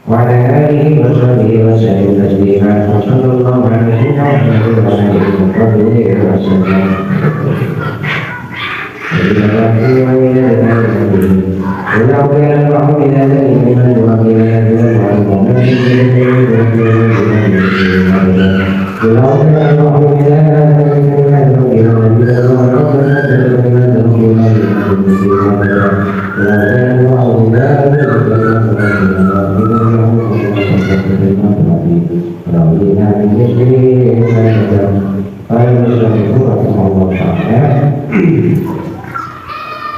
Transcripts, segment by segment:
وعلى آله وصحبه وسلم تسليما وصلى الله على سيدنا محمد وعلى آله وصحبه وسلم.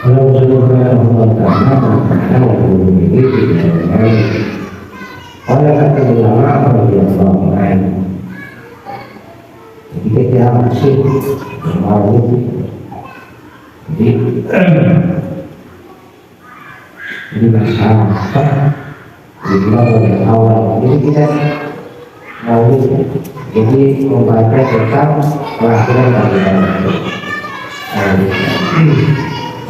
Kalau sebuah Allah Taala oleh kata ulama radhiyallahu anhu, kita masih mau di masyarakat oleh awal ini kita mau jadi membaca tentang kelahiran dari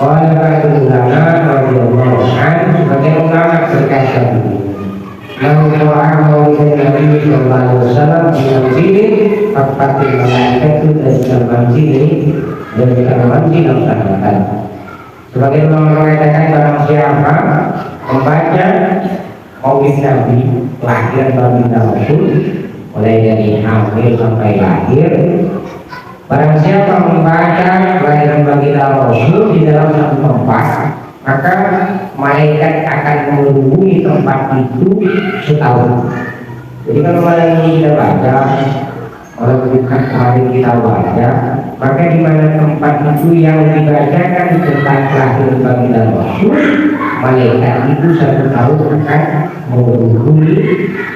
oleh para ulama radhiyallahu anhu, sebagai ulama berkata "Man qara'a maulid Nabi sallallahu alaihi wasallam di masjid fatil malaikatu dalam masjid dan dalam masjid al-Fatihah." Sebagai ulama mengatakan barang siapa membaca maulid Nabi, kelahiran baginda Rasul mulai dari hamil sampai lahir, barang siapa membaca kelahiran baginda Rasul di dalam satu tempat, maka malaikat akan menghubungi tempat itu setahun. Jadi kalau malam ini kita baca, kalau bukan hari kita baca, maka di mana tempat itu yang dibacakan tentang kelahiran baginda Rasul, malaikat itu satu tahun akan menghubungi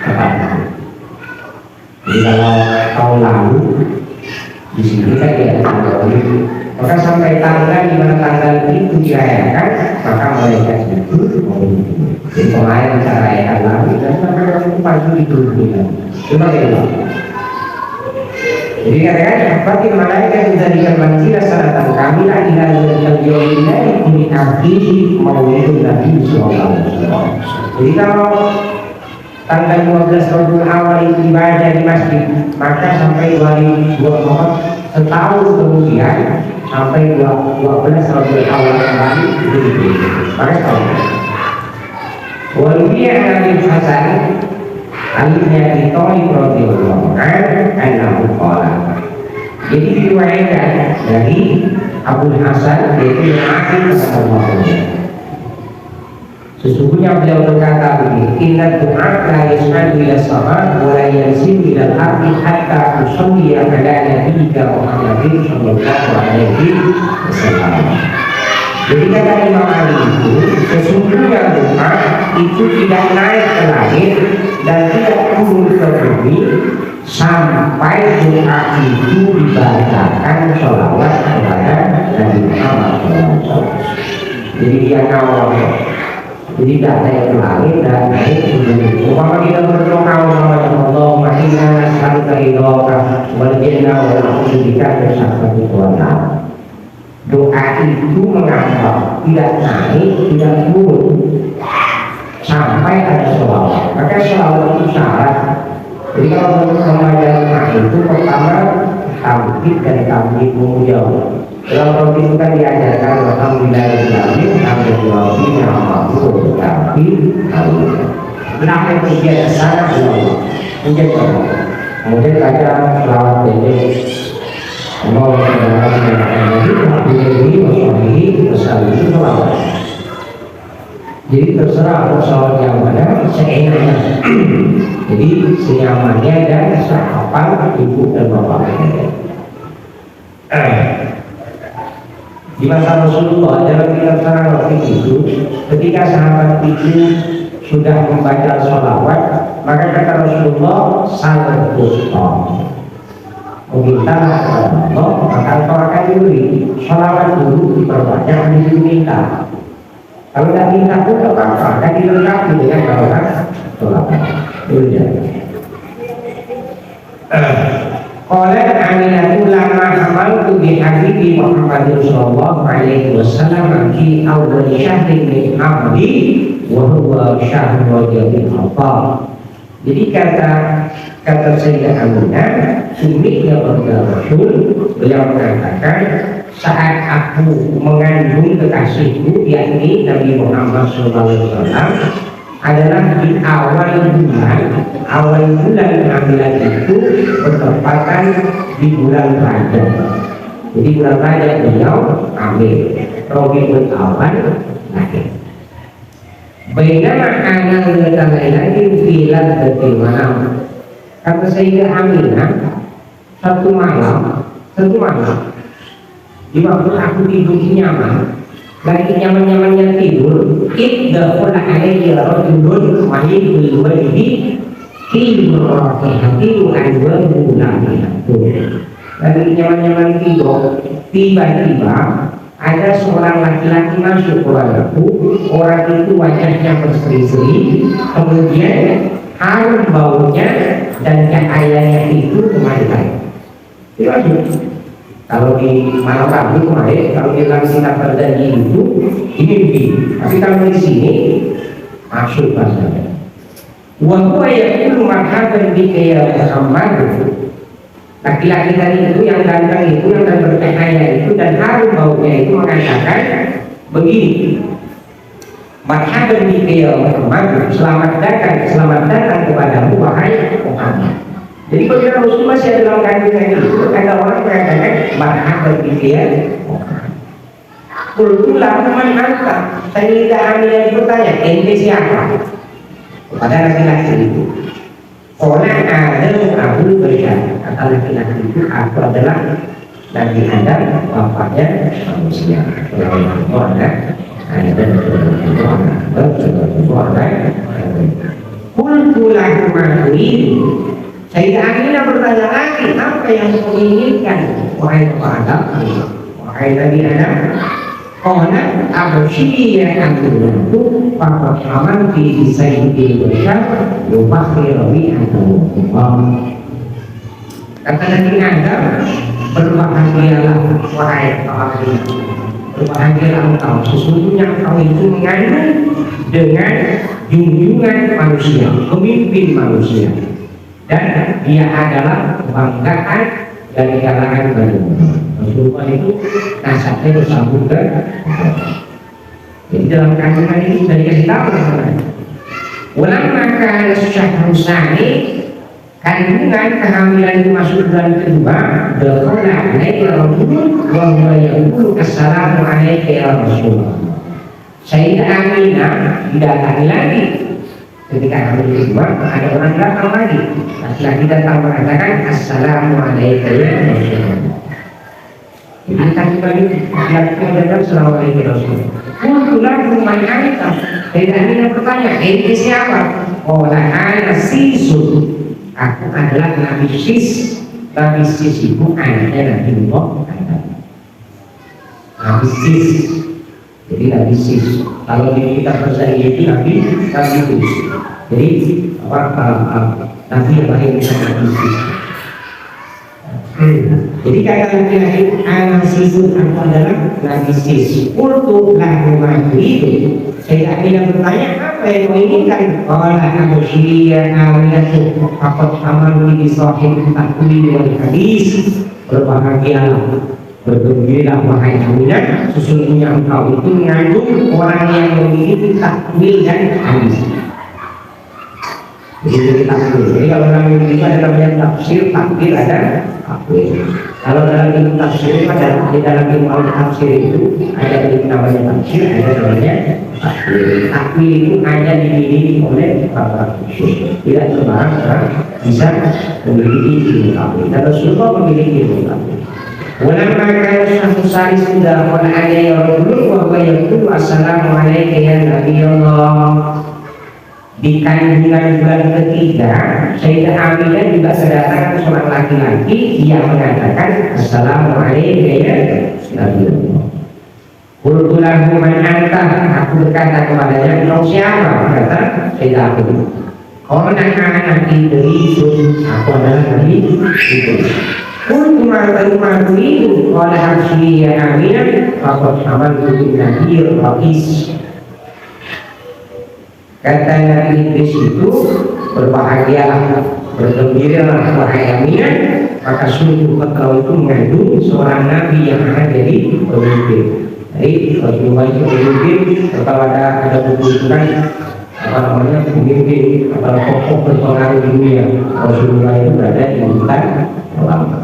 tempat itu. Jadi kalau tahun lalu di sini kan tidak ada tanggal itu, maka sampai tanggal di mana tanggal itu dirayakan, maka malaikat itu jadi kemarin kita rayakan lagi dan maka pagi itu cuma itu. Jadi katakan seperti malaikat menjadikan manzila sanatan kamilah ila al-yawmina min abdi maulidun Nabi sallallahu alaihi wasallam. Jadi kalau tanggal 12 Rabiul Awal itu dibaca di masjid, maka sampai 2024 setahun kemudian sampai 12 Rabiul Awal kembali itu diberi. Maka setahun. Walaupun Nabi Hasan alihnya ditolak radhiyallahu anhu qala. Jadi diriwayatkan dari Abu Hasan yaitu yang akhir kata Allah. Sesungguhnya beliau berkata begini, inna du'a la yas'adu ila sama wa la yanzilu ila al-ardi hatta tusalli ala nabiyyika Muhammadin sallallahu alaihi wasallam. Jadi kata Imam Ali itu, sesungguhnya doa itu tidak naik ke langit dan tidak turun ke bumi sampai doa itu dibacakan sholawat kepada Nabi Muhammad SAW. Jadi dia ngawal. Jadi tidak naik ke langit dan naik ke bumi. Umpama kita berdoa Allahumma inna nas'aluka ridhaka wal jannah wa na'udzu bika min syarri ma. Doa itu mengapa tidak naik, tidak turun sampai ada sholawat. Maka sholawat itu syarat. Jadi kalau membaca doa itu pertama tauhid dan tauhid memuja. Dalam tauhid itu kan diajarkan alhamdulillahirabbil alamin Allahu tapi kenapa dia sana Allah menjadi kemudian baca sholawat ini Allah jadi terserah soal yang mana seenaknya. Jadi senyamannya dan sekapan ibu dan bapaknya. Di masa Rasulullah dalam kitab waktu itu, ketika sahabat itu sudah membaca sholawat, maka kata Rasulullah salat Gusti memintalah kepada Allah, maka engkau akan diberi. Sholawat dulu diperbanyak, diminta. Kalau tidak minta pun tidak apa-apa, akan dilengkapi dengan bacaan sholawat. Dulu jadi. Qala aminatu lama hamaltu bi habibi Muhammad sallallahu alaihi wasallam fi awal syahrin min amri wa huwa syahrul Rabiul Awwal. Jadi kata Sayyidah Aminah, suaminya baginda Rasul, beliau mengatakan, saat aku mengandung kekasihku yakni Nabi Muhammad SAW adalah di awal bulan kehamilan itu bertepatan di bulan Rajab. Jadi bulan Rajab beliau hamil, Rabiul Awwal lahir. Bainama ana lailatin fi lailatil manam. Kata Sayyidah Aminah, satu malam di waktu aku tidur nyaman, lagi nyaman-nyamannya tidur, idkhul alayya rajulun mahibul wajhi fi muraqihati wa anwa'u. Lagi nyaman-nyaman tidur, tiba-tiba ada seorang laki-laki masuk ke wajahku. Orang itu wajahnya berseri-seri, kemudian harum baunya dan cahayanya itu kemarikan. Kalau di malam Rabu kemarin, kalau di dalam kitab Berjanji itu ini begini. Tapi kalau di sini masuk bahasanya. Wa yaqulu marhaban bika ya Muhammad. Laki-laki tadi itu yang ganteng itu, yang bercahaya itu dan harum baunya itu mengatakan begini, marhaban bika ya Muhammad, selamat datang kepadamu wahai Muhammad. Jadi ketika Rasul masih ada dalam kandungan itu, ada orang mengatakan marhaban bika ya Muhammad. Qultu lahu man anta. Sayyidah Aminah bertanya, ente siapa? Kepada laki-laki itu. Orang Adam Abu Bakar, kata laki-laki itu, aku adalah Nabi Adam, bapaknya manusia. Orang Adam Kultulah Mahri. Sayyidah Aminah bertanya lagi, apa yang kau inginkan wahai Adam, wahai Nabi Adam? Qala absyir antu faqad amanti bi sayyidil bashar yubakhir bi antum. Kata Nabi Adam, berbahagialah wahai Adam, berbahagialah engkau, sesungguhnya engkau itu mengandung dengan junjungan manusia, pemimpin manusia, dan dia adalah kebanggaan dari kalangan manusia. Rasulullah itu nasabnya bersambung ke. Jadi dalam kandungan ini sudah dikasih tahu ulang maka syahrul sani, kandungan kehamilan itu masuk bulan kedua, dakhala alayya rajulun wa huwa yaqulu assalamu alayka ya Rasulullah. Sayyidah Aminah didatangi lagi. Ketika hamil kedua ada orang datang lagi, laki-laki datang mengatakan assalamu alayka ya Rasulullah. Akan kembali laki-laki datang assalamualaikum ya Rasulullah. Kultulah rumah Aisyah. Sayyidah Aminah bertanya, ente siapa? Oh ana Sisun. Aku adalah Nabi Sis. Nabi Sis itu anaknya Nabi Muhammad. Nabi Sis. Jadi Nabi Sis. Kalau di kitab Berjanji itu Nabi Sis. Jadi Nabi yang lahir dari Nabi Sis. Jadi kata laki-laki anak Sisun, aku adalah Nabi Sis. Kultu lahu itu. Saya akhirnya bertanya, apa yang kau inginkan? Qala absyir awiyatu faqad amantu bi sahih takwil wal hadis. Berbahagialah, bergembira wahai Aminah, sesungguhnya engkau itu mengandung orang yang memiliki takwil dan hadis. Jadi takwil. Jadi kalau dalam itu ada namanya tafsir, takwil, ada takwil. Kalau dalam ilmu tafsir, di dalam ilmu tafsir itu ada yang namanya tafsir, ada namanya takwil. Takwil itu hanya dimiliki oleh para khusus. Tidak sembarang orang bisa memiliki ilmu takwil. Dan Rasulullah memiliki ilmu takwil. Walamma kana syahru salis sudah qala alayya rajulun wa huwa yaqulu assalamu alayka ya Nabiyallah. Di kandungan bulan ketiga, Sayyidah Aminah juga kedatangan seorang laki-laki yang mengatakan assalamualaikum ya Nabiyullah. Qultu lahu man anta, aku berkata kepadanya, engkau siapa? Kata Sayyidah Aminah, qala ana Idris, aku adalah Nabi Idris. Qultu ma turidu qala habsyi ya Aminah faqad amantu bin nabiyir ra'is. Kata Nabi Idris itu, berbahagialah, bergembiralah wahai Aminah, maka sungguh engkau itu mengandung seorang nabi yang akan jadi pemimpin. Jadi Rasulullah itu pemimpin, atau ada kebutuhan pemimpin atau tokoh berpengaruh di dunia. Rasulullah itu berada di urutan pertama.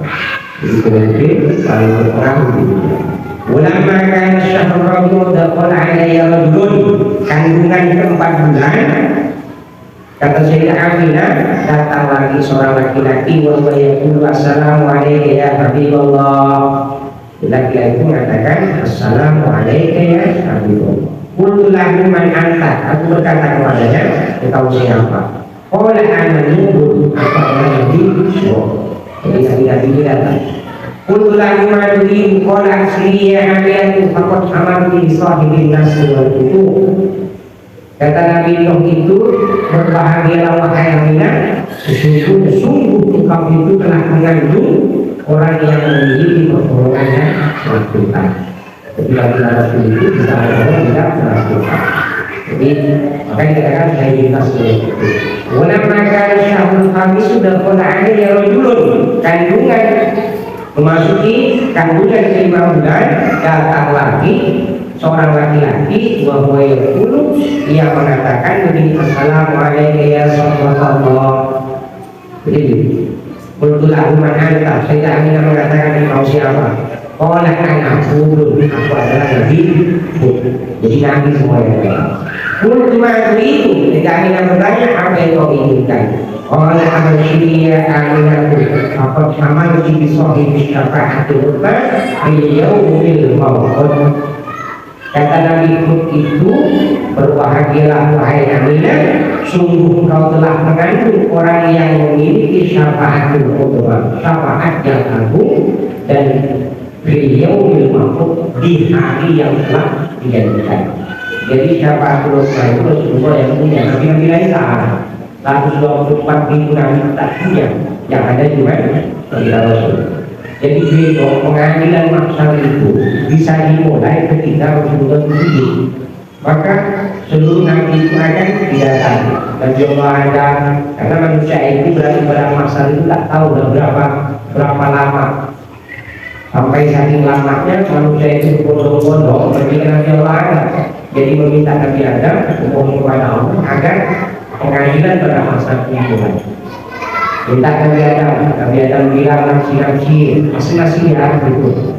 Jadi pemimpin paling berpengaruh di dunia. Ulama kan syahrul rabiul dakhala alayya rajulun, kandungan ke-4 bulan, kata Sayyidah Aminah, datang lagi seorang laki-laki wa yaqulu assalamu alayka ya Habibullah. Laki-laki itu mengatakan assalamu alayka ya Habibullah. Qultu lahu man anta, aku berkata kepadanya, engkau siapa? Qala ana nubuh, apa orang nabi. Jadi nabi itu datang. Qultu lahu ma turidu qala asli ya Aminah faqad amartu bi sahibin nas wal kutub. Kata Nabi Nuh itu, berbahagialah wahai Aminah, sungguh engkau itu telah mengandung orang yang memiliki pertolongan yang menakjubkan. Ketika kita Rasul itu bisa orang tidak menakjubkan. Jadi makanya dikatakan saya lintas seperti itu. Walamma kana syahrul khamis sudah qala alayya rajulun, kandungan memasuki kandungan ke-5 bulan, datang lagi seorang laki-laki bahwa yaqulu, ia mengatakan begini, assalamu alayka ya Rasulullah. Jadi qultu lahu man anta, Sayyidah Aminah mengatakan engkau siapa? Qala ana Hud, aku adalah Nabi Hud. Jadi Nabi semuanya. Qultu ma turidu, Sayyidah Aminah bertanya, apa yang kau inginkan? Qala absyiri ya Aminah, faqad amantu bi sahibi syafa'atil ummah bil yaumil maw'ud. Kata Nabi Hud itu, berbahagialah wahai Aminah, sungguh kau telah mengandung orang yang memiliki syafa'atul ummah, syafaat yang agung, dan beliau ilmu di hari yang telah dijanjikan. Jadi syafa'atul ummah itu Rasulullah yang punya. Nabi lain tak ada. 124 ribu Nabi tak punya. Yang ada cuma Rasul. Jadi besok pengadilan mahsyar itu bisa dimulai ketika Rasulullah itu hidup. Maka seluruh nabi itu akan didatangi dan juga ada, karena manusia itu berarti pada mahsyar itu tak tahu berapa lama. Sampai saking lamanya manusia itu berbondong-bondong berpikiran Nabi Allah Adam. Jadi meminta Nabi Adam memohon kepada Allah agar pengadilan pada mahsyar dimulai. Minta Nabi Adam bilang nafsi masing-masing ya gitu.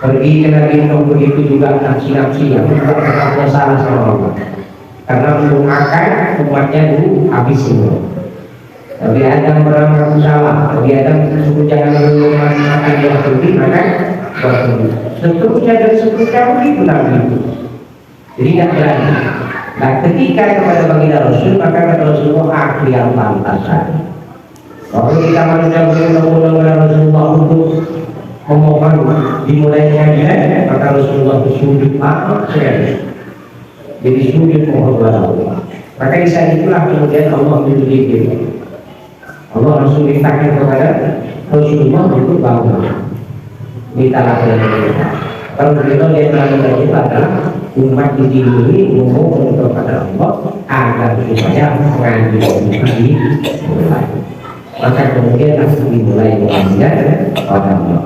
Pergi ke Nabi Nuh begitu juga nafsi yang berkata salah sama Allah. Karena mendoakan umatnya dulu habis semua. Nabi Adam beramal salah, Nabi Adam suruh jangan makan buah putih, makan buah putih. Seterusnya dan seterusnya begitu Nabi itu. Jadi tidak berani. Nah ketika kepada baginda Rasul, maka kata Rasulullah aku yang pantas saja. Kalau kita manusia bertemu dengan Rasulullah untuk memohon dimulainya dia, maka Rasulullah sujud maaf sekali. Jadi sujud mohon kepada Allah. Maka di saat itulah kemudian Allah menjadi Allah langsung mintakan kepada Rasulullah untuk bangun. Mintalah kepada kita. Kalau begitu dia telah menjadi adalah umat di sini memohon kepada Allah agar supaya mengambil di mulai. Maka kemudian langsung dimulai mengajar pada Allah.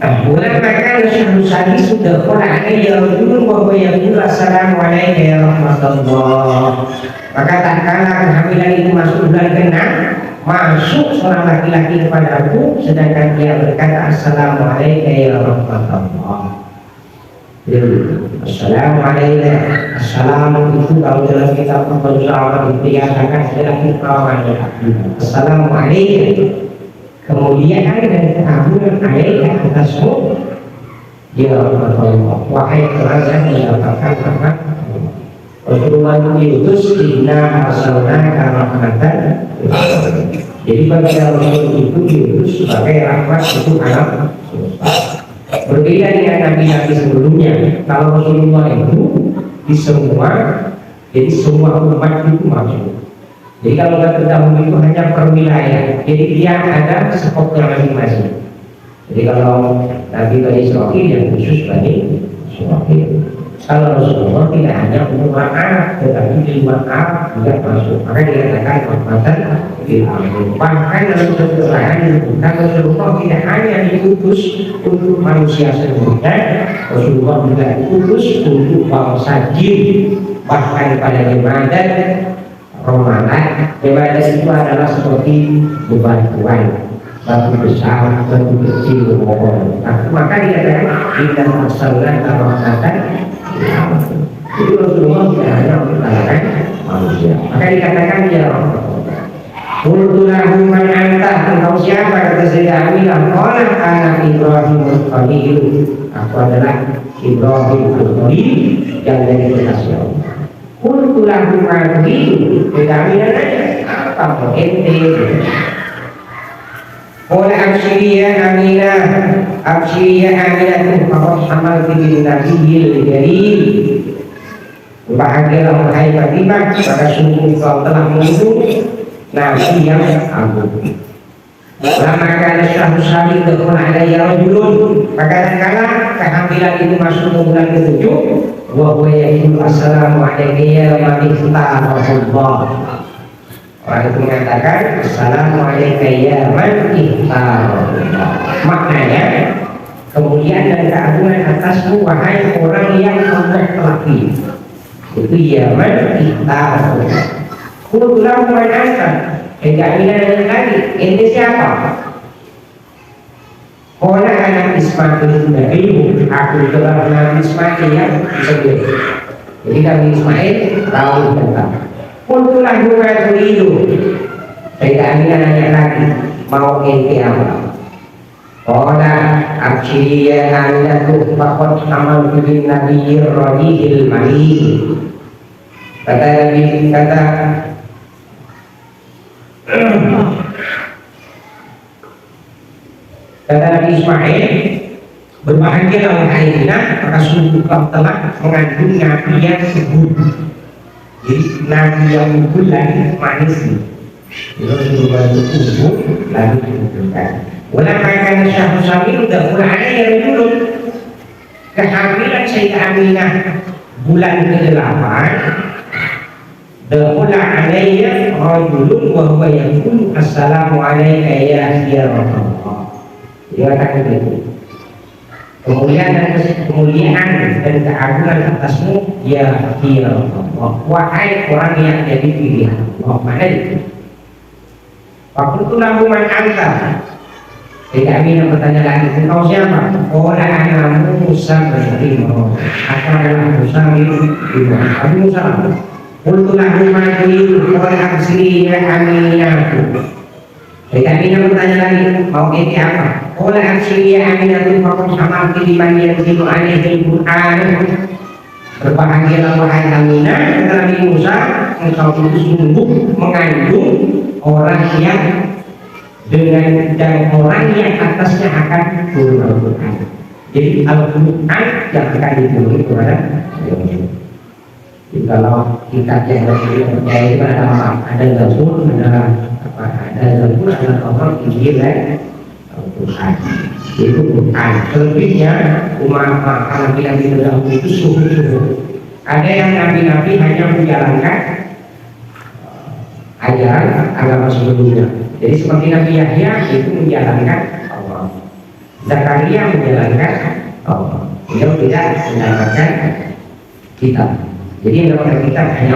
Bulan maka syahrul sadis sudah qala ya Rasulullah bahwa yang assalamu alayka ya rahmatullah. Maka tak kala kehamilan itu masuk bulan ke-6, masuk seorang laki-laki kepada aku, sedangkan dia berkata assalamu alayka ya rahmatullah. Assalamualaikum. Assalamu itu kalau dalam kitab Al-Qur'an diperlihatkan adalah kiraman. Assalamualaikum. Kemudian ada keagungan alaikum atasmu. Ya Allah, wahai kerajaan yang mendapatkan rahmat. Rasulullah itu inna arsalnaka rahmatan. Jadi bagi Rasul itu diutus sebagai rahmat untuk alam semesta. Berbeda dengan nabi-nabi sebelumnya. Kalau Rasulullah itu di semua Jadi semua umat itu masuk. Jadi kalau nggak terdahulu itu hanya per wilayah. Jadi dia ada skopnya masing-masing. Jadi kalau Nabi Bani Israil yang khusus Bani Israil. Kalau Rasulullah tidak hanya umat Arab, tetapi di luar Arab juga masuk. Maka dikatakan rahmatan lil alamin. Bahkan dalam satu ayat disebutkan Rasulullah tidak hanya diutus untuk manusia seluruhnya, Rasulullah juga diutus untuk bangsa jin. Bahkan pada ibadat Ramadan, ibadat itu adalah seperti bebatuan, batu besar, batu kecil, maka dikatakan inna arsalnaka rahmatan. Jadi Rasulullah tidak hanya menciptakan manusia. Maka dikatakan ya Rasulullah. Qultulahu man anta, engkau siapa? Kata Sayyidah Aminah, qala ana Ibrahim al-Khalil. Aku adalah Ibrahim al-Khalil yang dari kekasih Allah. Qultulahu man itu. Sayyidah Aminah nanya, apa mau ente? Qala absyiri ya Aminah, absyiri ya Aminah, faqad hamaltu bin nabiyil jalil. Bahagialah wahai Fatimah, maka sungguh kau telah mengandung Nabi yang agung. Lama kana syahru syahri dakhul alayya rajulun, maka kala kehamilan itu masuk ke bulan ke-7, wa huwa yaqulu assalamu alayka ya man ikhtarallah. Orang itu mengatakan assalamualaikum ya man ihtarallah. Maknanya kemuliaan dan keagungan atasmu wahai orang yang Allah telah pilih. Itu ya man ihtarallah. Qultulahu man anta. Jaminan lagi, ini siapa? Qala anak Ismail Nabi, aku adalah Nabi Ismail yang disebut. Jadi Nabi Ismail tahu tentang. Qultulah huwa turidu. Saya nanya lagi, mau ente apa? Qala absyiri ya annaku faqad amaltu bin nabiyyir radihil mali. Kata Nabi, kata Nabi Ismail, berbahagialah wahai Aminah, maka sungguh kau telah mengandung Nabi yang subur. Jadi Nabi yang bulan manis itu sudah tumbuh lalu dibutuhkan. Walau makan syahru syahri udah mulai yang dulu kehamilan Sayyidah Aminah bulan ke-8. Dakhula alayya rajulun wa huwa yaqulu assalamu alayka ya Rasulullah. Dia katakan begitu. Kemuliaan dan keagungan atasmu ya Rasulullah. Wahai orang yang jadi pilihan Allah. Mana itu? Fakultu lahu man anta. Tidak Aminah bertanya lagi, engkau siapa? Qala ana Musa bin Imran. Aku adalah Musa bin Imran. Abi Musa. Qultu lahu ma turidu qala absyiri ya Aminah. Tidak Aminah bertanya lagi, mau ini apa? Qala absyiri ya Aminah faqad hamaltu biman yanzilu alaihi al-Qur'an. Berbahagialah wahai Aminah, kata Nabi Musa, engkau itu sungguh mengandung orang yang dengan dan orang yang atasnya akan turun Al-Quran. Jadi Al-Quran yang akan diturunkan kepada jadi kalau kita yang percaya itu ada Zabur, ada Zabur, ada Taurat, Injil dan Al-Quran. Itu Quran. Selebihnya umat nabi-nabi terdahulu itu suhu-suhu. Ada yang nabi-nabi hanya menjalankan ajaran agama sebelumnya. Jadi seperti Nabi Yahya itu menjalankan Allah, Zakaria menjalankan Allah, beliau tidak mendapatkan kitab. Jadi yang mendapatkan kitab hanya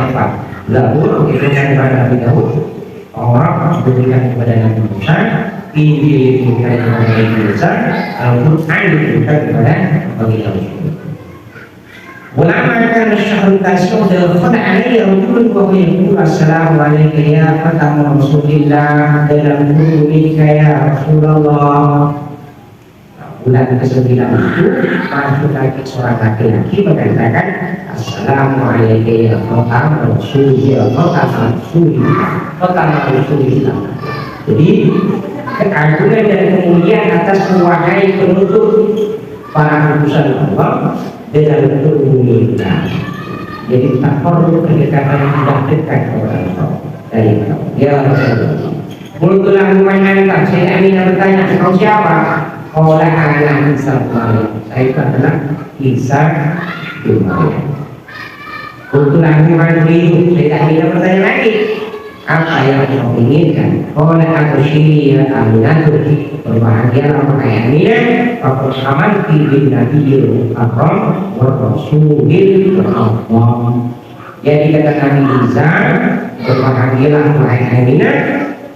4. Zabur diberikan kepada Nabi Daud, Taurat diberikan kepada Nabi Musa, Injil diberikan kepada Nabi Isa, Al-Quran diberikan kepada Nabi Daud. Ulama kan syahru tasawuf dakhul alayya rajulun wa huwa yaqulu assalamu alayka ya fatamu Rasulillah dalam kunika ya Rasulullah. Bulan ke-9 itu masuk lagi seorang laki-laki mengatakan assalamu alayka ya fatamu Rasulillah, fatamu Rasulillah. Jadi keagungan dan kemuliaan atas wahai penutup para utusan Allah dalam bentuk bumi. Jadi tak perlu kedekatan tidak dekat kepada Allah dari Allah. Ya Rasulullah. Multulah lumayan tak saya ingin bertanya kau siapa? Kau lah anak Isa Maryam. Saya adalah Isa bin Maryam. Multulah lumayan hidup. Saya ingin bertanya lagi. Apa yang kau inginkan? Oleh aku syiri ya aminatu berbahagialah makanya Aminah Fakul amanti bin Nabiyyil Akram wa Rasulil Allah. Jadi kata Nabi Isa, berbahagialah makanya Aminah,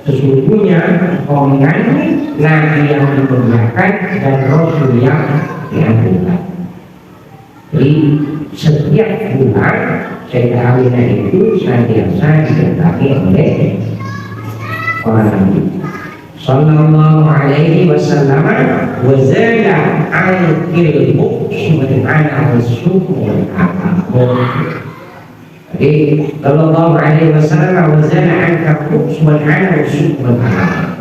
sesungguhnya kau mengandung Nabi yang dimuliakan dan Rasul yang dianjurkan. Jadi setiap bulan Sayyidah Aminah itu senantiasa didatangi oleh para nabi. Sallallahu alaihi wasallam wa zala al-ilmu subhanahu wa subhanahu. Jadi sallallahu alaihi wasallam wa zala al-ilmu subhanahu wa subhanahu.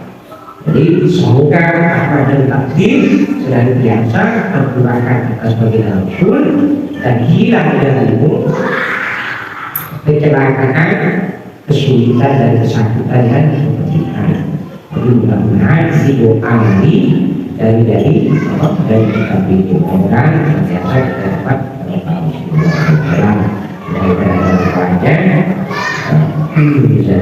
Jadi semoga rahmat dan takdir senantiasa tercurahkan atas baginda Rasul dan hilang darimu kecelakaan, kesulitan dan kesakitan dan kepentingan. Jadi mudah-mudahan si doa ini dari kita itu mudah-mudahan senantiasa kita dapat mendapat dari banyak bisa